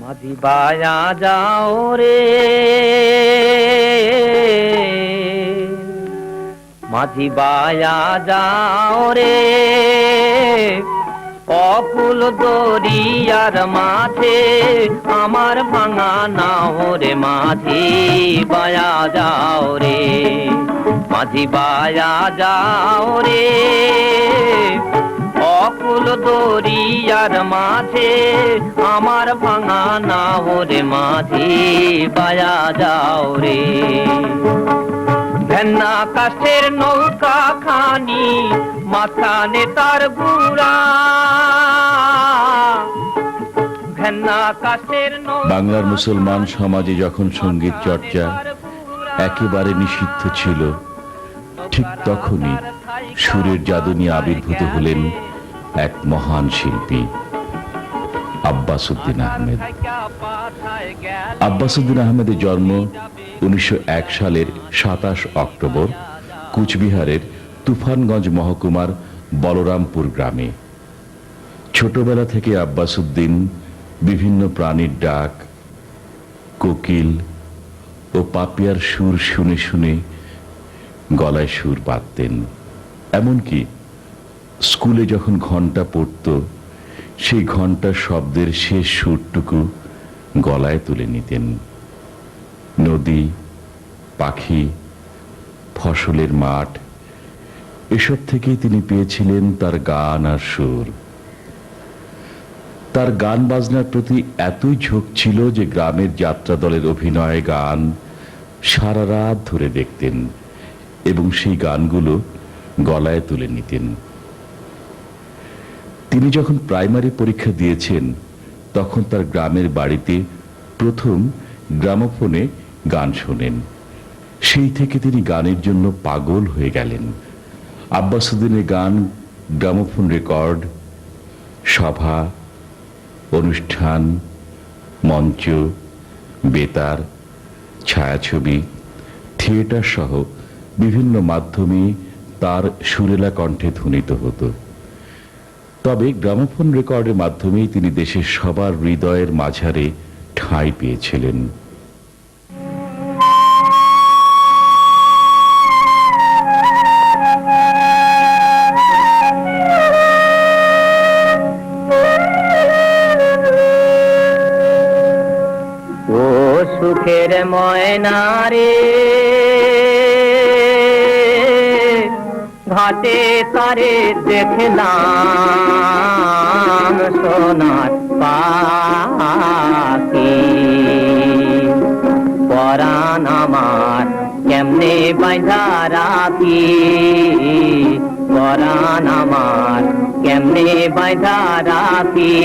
মাঝি বায়া যাও রে, মাঝি বায়া যাও রে, অকুল দরিয়ার মাঝে আমার ভাঙা নাও রে, মাঝি বায়া যাও রে, মাঝি বায়া যাও রে, অকুল দরিয়ার মাঝে আমার ভাঙা নাও রে, মাঝি বায়া যাও রে। ভেন্না কাশের নৌকা খানি মাথানে তার গুড়া, ভেন্না কাশের বাংলার মুসলমান সমাজে যখন সঙ্গীত চর্চা একেবারে নিষিদ্ধ ছিল, ঠিক তখনই সুরের জাদু নিয়ে আবির্ভূত হলেন এক মহান শিল্পী আব্বাস উদ্দিন আহমেদ। আব্বাস উদ্দিন আহমেদের জন্ম 1901 সালের 27 অক্টোবর কুচবিহারের তুফানগঞ্জ মহকুমার বলরামপুর গ্রামে। ছোটবেলা থেকে আব্বাস উদ্দিন বিভিন্ন প্রাণীর ডাক, কোকিল ও পাপিয়ার সুর শুনে শুনে গলায় সুর বাঁধতেন। এমনকি স্কুলে যখন ঘন্টা পড়ত, সেই ঘন্টার শব্দের শেষ সুরটুকু গলায় তুলে নিতেন। নদী, পাখি, ফসলের মাঠ, এসব থেকেই তিনি পেয়েছিলেন তার গান আর সুর। তার গান বাজনার প্রতি এতই ঝোঁক ছিল যে গ্রামের যাত্রা দলের অভিনয় গান সারা রাত ধরে দেখতেন এবং সেই গানগুলো গলায় তুলে নিতেন। তিনি যখন প্রাইমারি পরীক্ষা দিয়েছেন, তখন তার গ্রামের বাড়িতে প্রথম গ্রামোফোনে গান শোনেন। সেই থেকে তিনি গানের জন্য পাগল হয়ে গেলেন। আব্বাস উদ্দিনের গান গ্রামোফোন রেকর্ড, সভা, অনুষ্ঠান, মঞ্চ, বেতার, ছায়াছবি, থিয়েটার সহ বিভিন্ন মাধ্যমে তার সুরেলা কণ্ঠে ধ্বনিত হতো। তবে গ্রামোফোন রেকর্ডের মাধ্যমেই তিনি দেশের সবার হৃদয়ের মাঝারে ঠাঁই পেয়েছিলেন। ও সুখের ময়না রে, ঘাটে তারে দেখলাম সোনার পাখি, পরাণ আমার কেমনে বাঁধা রাখি, পরাণ আমার কেমনে বাঁধা রাখি।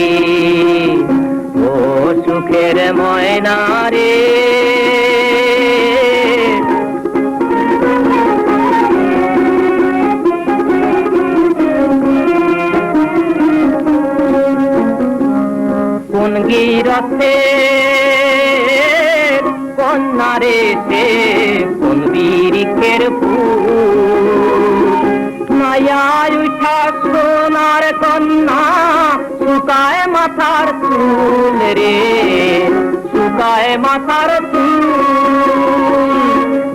ও সুখের ময়না রে, কোন গিরতে কন্যা রে সে, কোন বৃক্ষের ফুল, মায়ায় উঠা সোনার কন্যা, শুকায় মাথার চুল রে, শুকায় মাথার চুল,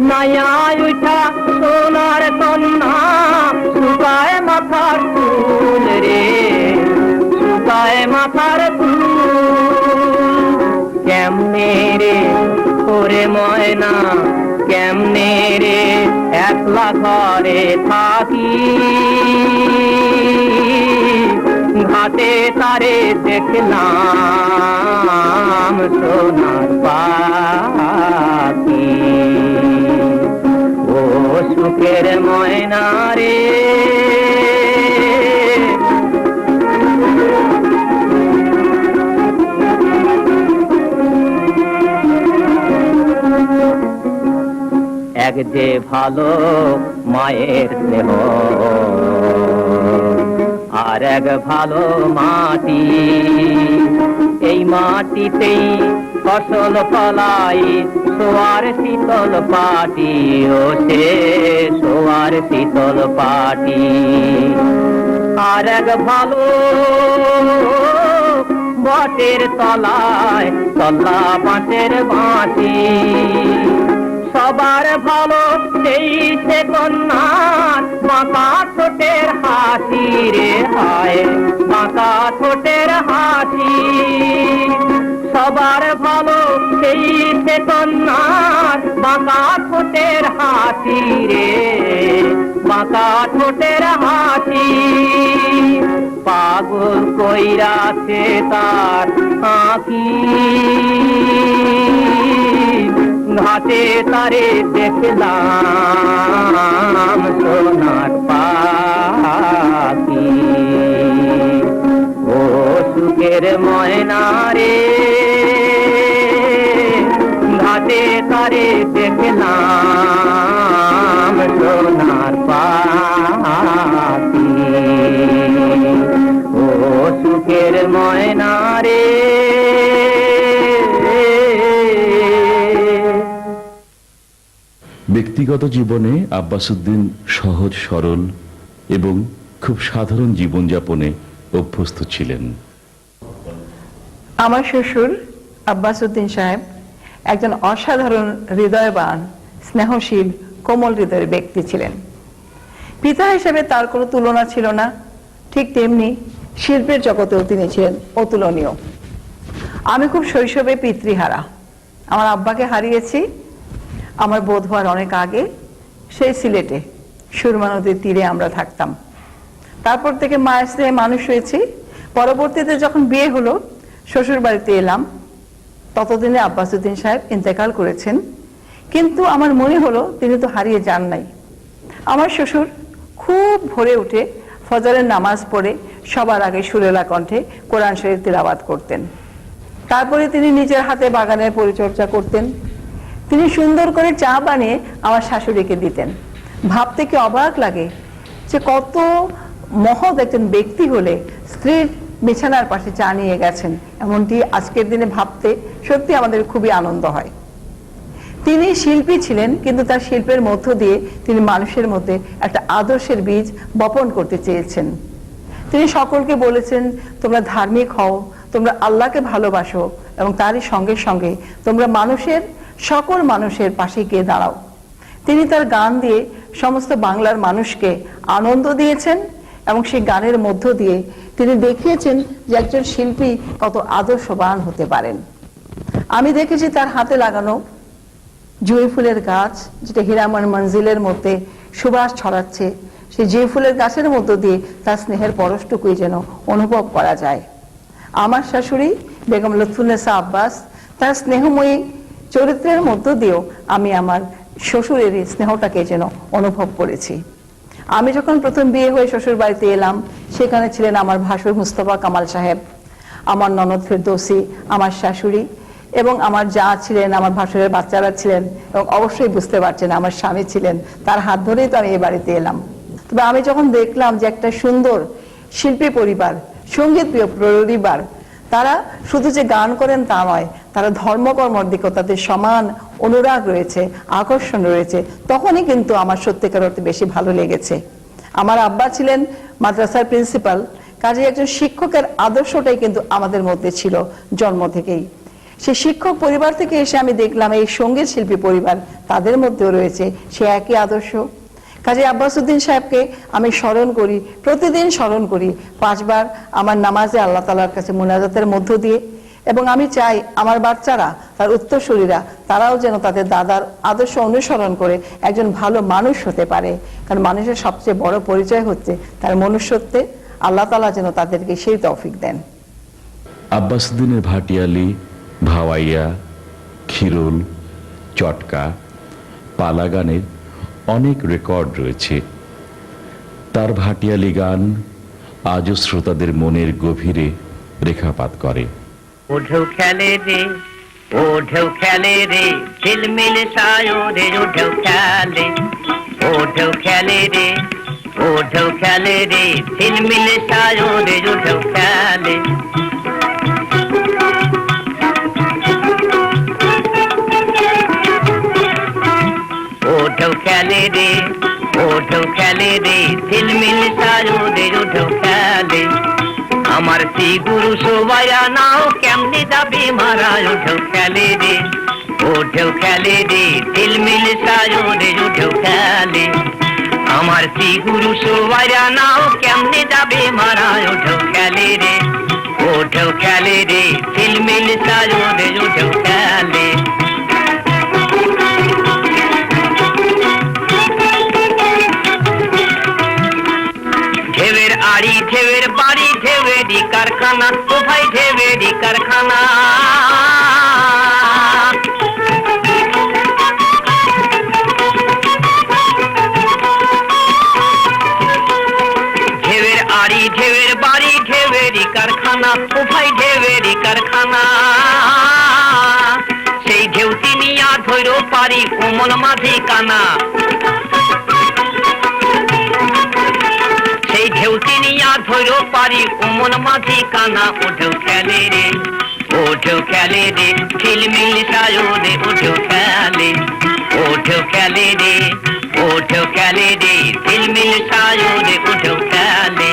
মায়ায় উঠা সোনার কন্যা, শুকায় মাথার চুল রে, শুকায় মাথার চুল। কেমনে রে ওরে ময়না, কেমনে রে একলা ঘরে থাকি, ঘাটে তারে দেখলাম সোনার পাখি। ও সুখের ময়না রে, এক যে ভালো মায়ের স্নেহ, আর এক ভালো মাটি, এই মাটিতেই ফসল ফলাই সোয়ার শীতল পাটি, ও সে সোয়ার শীতল পাটি। আর এক ভালো বটের তলায় তল্লা বাঁশের বাঁশি। সবার ভালো সেই সে কন্যার বাঁকা ঠোঁটের হাসি রে হায়, বাঁকা ঠোঁটের হাসি। সবার ভালো সেই সে কন্যার বাঁকা ঠোঁটের হাসি রে, বাঁকা ঠোঁটের হাসি। পাগল কইরাছে তার আঁখি, ঘাটে তারে দেখলাম সোনার পাখি। ও সুখের ময়না রে, ঘাটে তারে দেখলাম সোনার পাখি। ও সুখের ময়না রে। ব্যক্তিগত জীবনে আব্বাস উদ্দিন সহজ সরল এবং খুব সাধারণ জীবনযাপনে অভ্যস্ত ছিলেন। আমার শ্বশুর আব্বাস উদ্দিন সাহেব একজন অসাধারণ হৃদয়বান, স্নেহশীল, কোমল হৃদয়ের ব্যক্তি ছিলেন। পিতা হিসেবে তার কোনো তুলনা ছিল না, ঠিক তেমনি শিল্পের জগতেও তিনি ছিলেন অতুলনীয়। আমি খুব শৈশবে পিতৃহারা। আমার আব্বাকে হারিয়েছি আমার বোধ হওয়ার অনেক আগে, সেই সিলেটে সুরমা নদীর তীরে আমরা থাকতাম। তারপর থেকে মায়ের স্নেহে মানুষ হয়েছি। পরবর্তীতে যখন বিয়ে হলো, শ্বশুর বাড়িতে এলাম, ততদিনে আব্বাস উদ্দিন সাহেব ইন্তেকাল করেছেন। কিন্তু আমার মনে হলো তিনি তো হারিয়ে যান নাই। আমার শ্বশুর খুব ভোরে উঠে ফজরের নামাজ পড়ে সবার আগে সুরেলা কণ্ঠে কোরআন শরীফ তিলাওয়াত করতেন। তারপরে তিনি নিজের হাতে বাগানের পরিচর্যা করতেন। তিনি সুন্দর করে চা বানিয়ে আমার শাশুড়িকে দিতেন। ভাবতে কি অবাক লাগে যে কত মহৎ একজন ব্যক্তি হলে স্ত্রীর বিছানার পাশে চা নিয়ে গেছেন, এমনটি আজকের দিনে ভাবতে সত্যি আমাদের খুবই আনন্দ হয়। তিনি শিল্পী ছিলেন, কিন্তু তার শিল্পের মধ্য দিয়ে তিনি মানুষের মধ্যে একটা আদর্শের বীজ বপন করতে চেয়েছেন। তিনি সকলকে বলেছেন, তোমরা ধার্মিক হও, তোমরা আল্লাহকে ভালোবাসো এবং তারই সঙ্গে সঙ্গে তোমরা মানুষের, সকল মানুষের পাশে গিয়ে দাঁড়াও। তিনি তার গান দিয়ে সমস্ত বাংলার মানুষকে আনন্দ দিয়েছেন এবং সেই গানের মধ্য দিয়ে তিনি দেখিয়েছেন যে একজন শিল্পী কত আদর্শবান হতে পারেন। আমি দেখেছি তার হাতে লাগানো জুঁই ফুলের গাছ, যেটা হীরামন মঞ্জিলের মধ্যে সুবাস ছড়াচ্ছে, সেই জুঁই ফুলের গাছের মধ্য দিয়ে তার স্নেহের পরশটুকুই যেন অনুভব করা যায়। আমার শাশুড়ি বেগম লুৎফুন্নেসা আব্বাস, তার স্নেহময়ী চরিত্রের মধ্য দিয়েও আমি আমার শ্বশুরের স্নেহটাকে যেন অনুভব করেছি। আমি যখন প্রথম বিয়ে হয়ে শ্বশুর বাড়িতে এলাম, সেখানে ছিলেন আমার ভাসুর মুস্তফা কামাল সাহেব, আমার ননদ ফেরদৌসী, আমার শাশুড়ি এবং আমার যা ছিলেন, আমার ভাসুরের বাচ্চারা ছিলেন এবং অবশ্যই বুঝতে পারছেন আমার স্বামী ছিলেন। তার হাত ধরেই তো আমি এই বাড়িতে এলাম। তবে আমি যখন দেখলাম যে একটা সুন্দর শিল্পী পরিবার, সঙ্গীত প্রিয় পরিবার, তারা শুধু যে গান করেন তা নয়, তারা ধর্মকর্মর দিকেও তাদের সমান অনুরাগ রয়েছে, আকর্ষণ রয়েছে, তখনই কিন্তু আমার সত্যিকার অর্থে বেশি ভালো লেগেছে। আমার আব্বা ছিলেন মাদ্রাসার প্রিন্সিপাল, কাজে একজন শিক্ষকের আদর্শটাই কিন্তু আমাদের মধ্যে ছিল জন্ম থেকেই। সেই শিক্ষক পরিবার থেকে এসে আমি দেখলাম এই সঙ্গীত শিল্পী পরিবার, তাদের মধ্যেও রয়েছে সে একই আদর্শ। কাজী আব্বাস উদ্দিন সাহেবকে আমি স্মরণ করি, প্রতিদিন স্মরণ করি 5 বার আমার নামাজে আল্লাহ তাআলার কাছে মুনাজাতের মধ্য দিয়ে। এবং আমি চাই আমার বাচ্চারা, তার উত্তরসূরিরা, তারাও যেন তাদের দাদার আদর্শ অনুসরণ করে একজন ভালো মানুষ হতে পারে। কারণ মানুষের সবচেয়ে বড় পরিচয় হচ্ছে তার মনুষ্যত্বে। আল্লাহ তাআলা যেন তাদেরকে সেই তৌফিক দেন। আব্বাস উদ্দিনের ভাটিয়ালি, ভাওয়াইয়া, খিরুল, চটকা, পালা গানের অনেক রেকর্ড রয়েছে। তার ভাটিয়ালি গান আজও শ্রোতাদের মনের গভীরে রেখাপাত করে। ও ঢেউ খেলে রে, ও ঢেউ খেলে রে, ঝিলমিল সায়রে ও ঢেউ খেলে, ও ঢেউ খেলে রে, ও ঢেউ খেলে রে, ঝিলমিল সায়রে ও ঢেউ খেলে। ও ঢেউ খেলে রে, ও ঢেউ খেলে রে, ঝিলমিল সায়রে ও ঢেউ খেলে। আমার শ্রী গুরু সোবায়া নাও কেমনে যাবে মারা উঠেও খেলে রে উঠেও খেলে রে ঝিলমিল সায়রে উঠেও খেলে আমার শ্রী গুরু সোবায়া নাও কেমনে যাবে মারা উঠেও খেলে রে উঠেও খেলে রে ঝিলমিল সায়রে উঠেও খেলে ঢেউয়ের আড়ি ঢেউয়ের বাড়ি ঢেউয়েরই কারখানা ও ভাই ঢেউয়েরই কারখানা ঢেউয়ের আড়ি ঢেউয়ের বাড়ি ঢেউয়েরই কারখানা ও ভাই ঢেউয়েরই কারখানা সেই ঢেউ তিনিয়া ধৈর পারি কোমল মাঝি কানা সেই ঢেউ তিনিয়া ধৈর পারি কোমল মাঝি কানা উঠেও খেলে রে উঠেও খেলে রে ঝিলমিল সায়রে উঠেও খেলে উঠেও খেলে রে উঠেও খেলে রে ঝিলমিল সায়রে উঠেও খেলে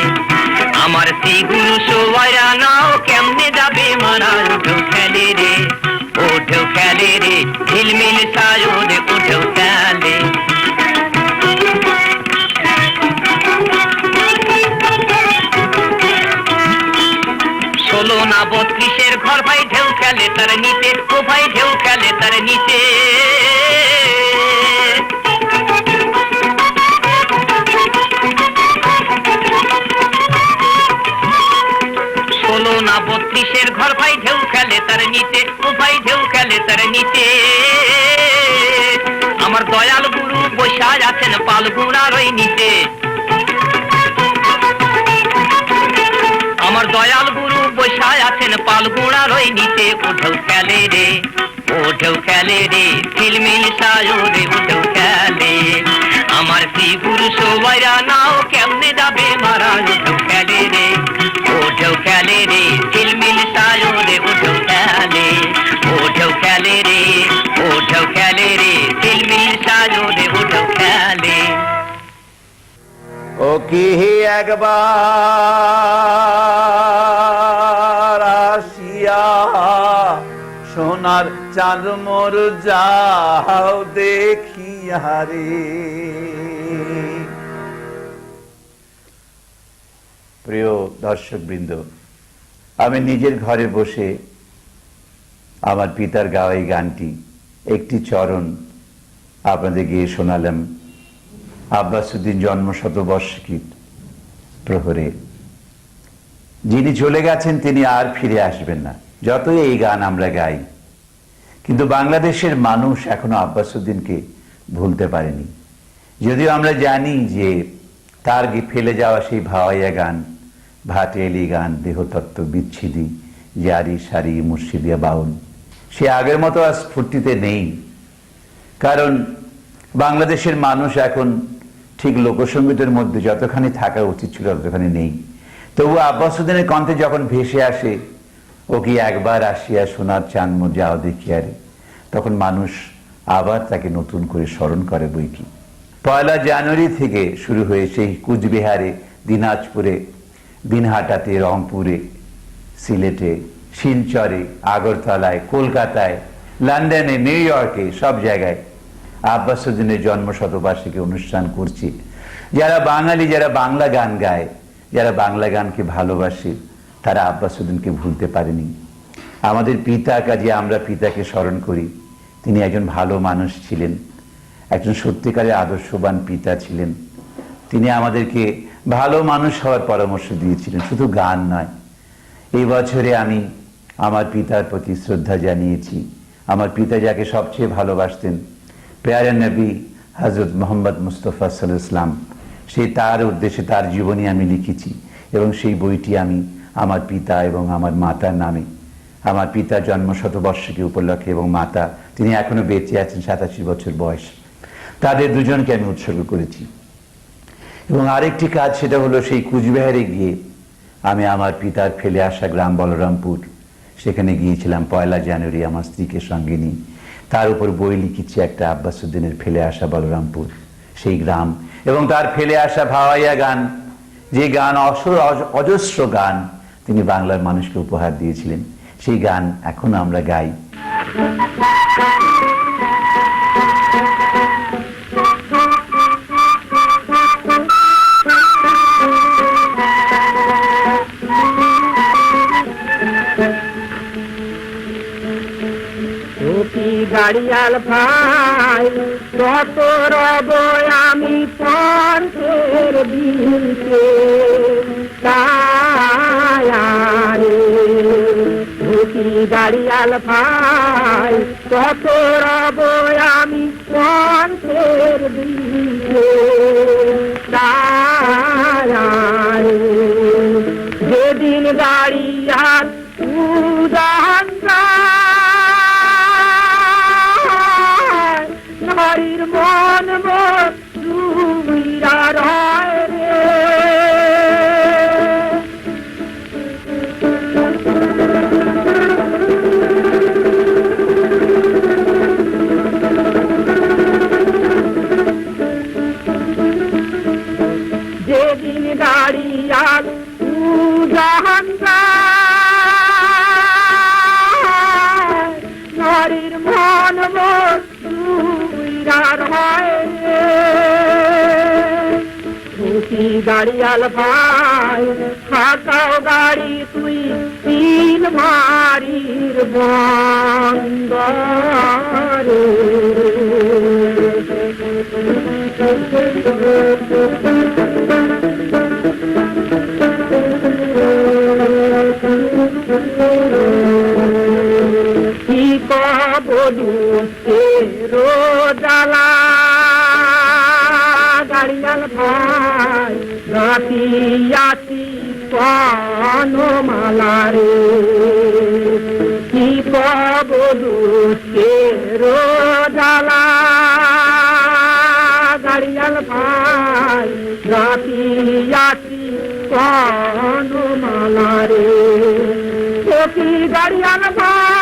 আমার শ্রী গুরু সোয়ারা নাও কেমনে যাবে মারা উঠেও খেলে রে উঠেও খেলে রে ঝিলমিল সায়রে উঠেও খেলে ষোলো না 32-এর ঘর ভাই ঢেউ খেলে তার নিচে ও ভাই ঢেউ খেলে তার নিচে ষোলো না 32-এর ঘর ভাই ঢেউ খেলে তার নিচে ও ভাই ঢেউ খেলে তার নিচে আমার দয়াল গুরু বসা আছেন পালগুড়ার ওই নিচে আমার দয়াল গুরু বসায় আছেন পালগুড়ার ওই নিচে উঠেও খেলে রে উঠেও খেলে রে ঝিলমিল সায়রে উঠেও খেলে আমার শ্রী গুরু সোবাইরা নাও কেমনে যাবে মারা উঠেও খেলে রে উঠেও খেলে রে ঝিলমিল সায়রে উঠেও খেলে উঠেও খেলে রে উঠেও খেলে রে ঝিলমিল সায়রে উঠেও খেলে ও কি একবার আসিয়া সোনার চাঁদ মোর যাও দেখিয়া রে। প্রিয় দর্শকবৃন্দ, আমি নিজের ঘরে বসে আমার পিতার গাওয়া এই গানটি একটি চরণ আপনাদের গিয়ে শোনালাম আব্বাসউদ্দিন জন্ম শতবর্ষিকীর প্রহরে। যিনি চলে গেছেন তিনি আর ফিরে আসবেন না, যতই এই গান আমরা গাই, কিন্তু বাংলাদেশের মানুষ এখনো আব্বাসউদ্দিনকে ভুলতে পারেনি। যদিও আমরা জানি যে তার ফেলে যাওয়া সেই ভাওয়াইয়া গান, ভাটেলি গান, দেহতত্ত্ব, বিচ্ছিদি, জারি সারি, মুর্শিদিয়া বাউল সে আগের মতো আর স্ফূর্তিতে নেই। কারণ বাংলাদেশের মানুষ এখন ঠিক লোকসঙ্গীতের মধ্যে যতখানি থাকা উচিত ছিল ততখানি নেই। তবু আব্বাসউদ্দিনের কণ্ঠে যখন ভেসে আসে ও কি একবার আসিয়া সোনার চাঁদ মোর যাও দেখিয়া রে, তখন মানুষ আবার তাকে নতুন করে স্মরণ করে বই কি। 1 জানুয়ারি থেকে শুরু হয়ে সেই কুচবিহারে, দিনাজপুরে, দিনহাটাতে, রংপুরে, সিলেটে, শিলচরে, আগরতলায়, কলকাতায়, লন্ডনে, নিউ ইয়র্কে, সব জায়গায় আব্বাসউদ্দিনের জন্ম শতবার্ষিকী অনুষ্ঠান করছি। যারা বাঙালি, যারা বাংলা গান গায়, যারা বাংলা গানকে ভালোবাসে, তারা আব্বাসউদ্দিনকে ভুলতে পারেনি। আমাদের পিতা, কাজে আমরা পিতাকে স্মরণ করি। তিনি একজন ভালো মানুষ ছিলেন, একজন সত্যিকারের আদর্শবান পিতা ছিলেন। তিনি আমাদেরকে ভালো মানুষ হওয়ার পরামর্শ দিয়েছিলেন, শুধু গান নয়। এই বছরে আমি আমার পিতার প্রতি শ্রদ্ধা জানিয়েছি। আমার পিতা যাকে সবচেয়ে ভালোবাসতেন, প্যারা নবী হযরত মুহাম্মদ মুস্তাফা সাল্লাল্লাহু আলাইহি ওয়াসাল্লাম, সেই তার উদ্দেশ্যে তার জীবনী আমি লিখেছি এবং সেই বইটি আমি আমার পিতা এবং আমার মাতার নামে, আমার পিতার জন্ম শতবর্ষিকী উপলক্ষে, এবং মাতা তিনি এখনো বেঁচে আছেন, 87 বছর বয়স, তাদের দুজনকে আমি উৎসর্গ করেছি। এবং আরেকটি কাজ, সেটা হলো সেই কুচবিহারে গিয়ে আমি আমার পিতার ফেলে আসা গ্রাম বলরামপুর, সেখানে গিয়েছিলাম 1 জানুয়ারি আমার স্ত্রীকে সঙ্গে নিয়ে। তার উপর বই লিখেছি একটা, আব্বাসউদ্দিনের ফেলে আসা বলরামপুর, সেই গ্রাম এবং তার ফেলে আসা ভাওয়াইয়া গান, যে গান অজস্র গান তিনি বাংলার মানুষকে উপহার দিয়েছিলেন। সেই গান এখন আমরা গাই। গাড়িয়াল ভাই কত রব আমি পঞ্চের দিনকে গাড়িয়াল ভাই কত রব আমি পঞ্চের দিনকে যেদিন গাড়িয়াল উদাহরণ নারীর মন মরা রয় রে যেদিন গাড়িয়াল উদাহরণ নারীর মন গাড়িয়াল ভাই থাকাও গাড়ি তুই তিন মারির বন্দরে কি কবলু রোজালা গাড়িয়াল ভাই রাতি পানমালা রে কি কবলু রোজালা গাড়িয়াল ভাই রাতি পানমালা রে কি গাড়িয়াল ভাই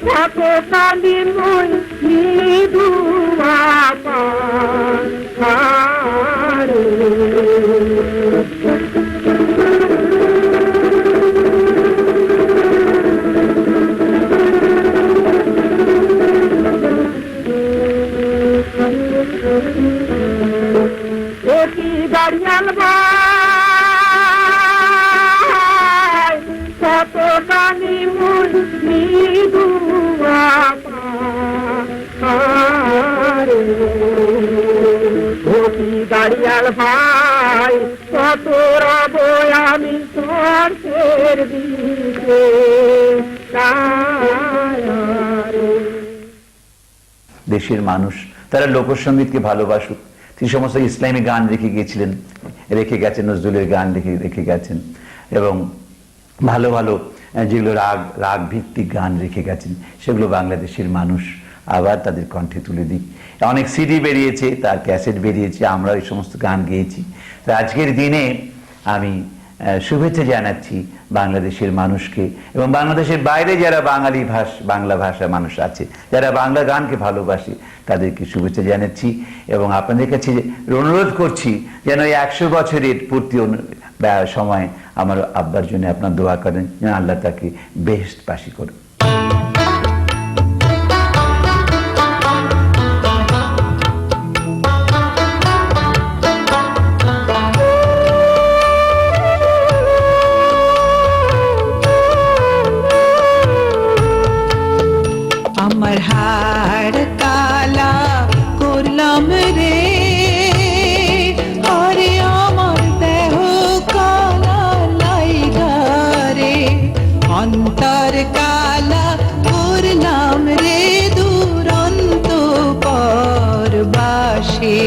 কত কালি মই নিদুয়া পারে কি গাড়িয়াল ভাই কত কালি মই নিদুয়া গাড়িয়াল ভাই কত রব আমি তোর দিকে দেশের মানুষ তারা লোকসঙ্গীতকে ভালোবাসুক। তিনি সমস্ত ইসলামী গান রেখে গিয়েছিলেন, রেখে গেছেন, নজরুলের গান রেখে গেছেন এবং ভালো ভালো যেগুলো রাগ ভিত্তিক গান রেখে গেছেন সেগুলো বাংলাদেশের মানুষ আবার তাদের কণ্ঠে তুলে দিই। অনেক সিডি বেরিয়েছে, তার ক্যাসেট বেরিয়েছে, আমরা এই সমস্ত গান গেয়েছি। তো আজকের দিনে আমি শুভেচ্ছা জানাচ্ছি বাংলাদেশের মানুষকে এবং বাংলাদেশের বাইরে যারা বাংলা ভাষা মানুষ আছে, যারা বাংলা গানকে ভালোবাসে, তাদেরকে শুভেচ্ছা জানাচ্ছি এবং আপনাদের কাছে অনুরোধ করছি যেন এই 100 বছরের পূর্তি সময় আমার আব্বার জন্য আপনার দোয়া করেন যেন আল্লাহ তাকে বেহেশত বাসী করুন। আমার হাড় কালা করলাম রে, আরে আমার দেহ কালা লাইগা রে, অন্তর কালা করলাম রে দুরন্ত পরবাসে।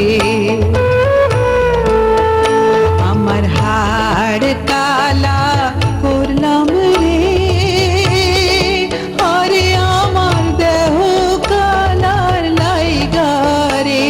আমার হাড় কালা করলাম রে, আরে আমার দেহ কালার লাইগা রে,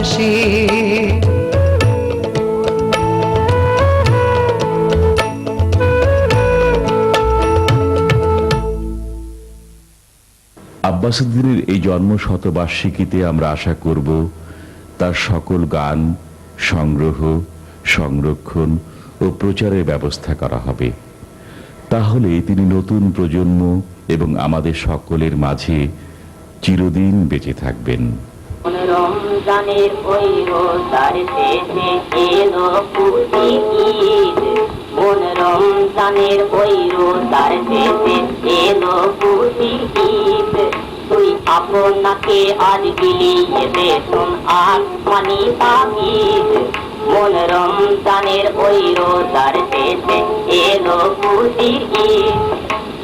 আসে। আব্বাসুদ্দিনের এই জন্ম শতবার্ষিকীতে আমরা আশা করব তার সকল গান সংগ্রহ, সংরক্ষণ ও প্রচারের ব্যবস্থা করা হবে। তাহলে তিনি নতুন প্রজন্ম এবং আমাদের সকলের মাঝে চিরদিন বেঁচে থাকবেন। রমজানের ওই রোজার শেষে এলো খুশি ঈদ, কোন রমজানের ওই রোজার শেষে এলো খুশি ঈদ। তুই আপনাকে আজ বিলিয়ে দে শোন আসমানি তাকিদ, মন রমজানের ওই রোজার শেষে এলো খুশি ঈদ।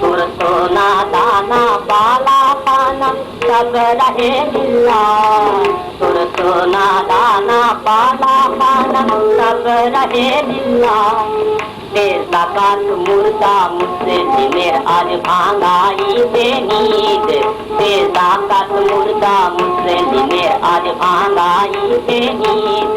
তোর সোনা দানা বালা পানা সব রহে লিল্লাহ, তোর সোনা দানা বালা পানা সব রহে লিল্লাহ। বেজাকাত মুর্দা মুসলিমের আজ ভাঙাইতে ঈদ, বেজাকাত মুর্দা মুসলিমের আজ ভাঙাইতে ঈদ।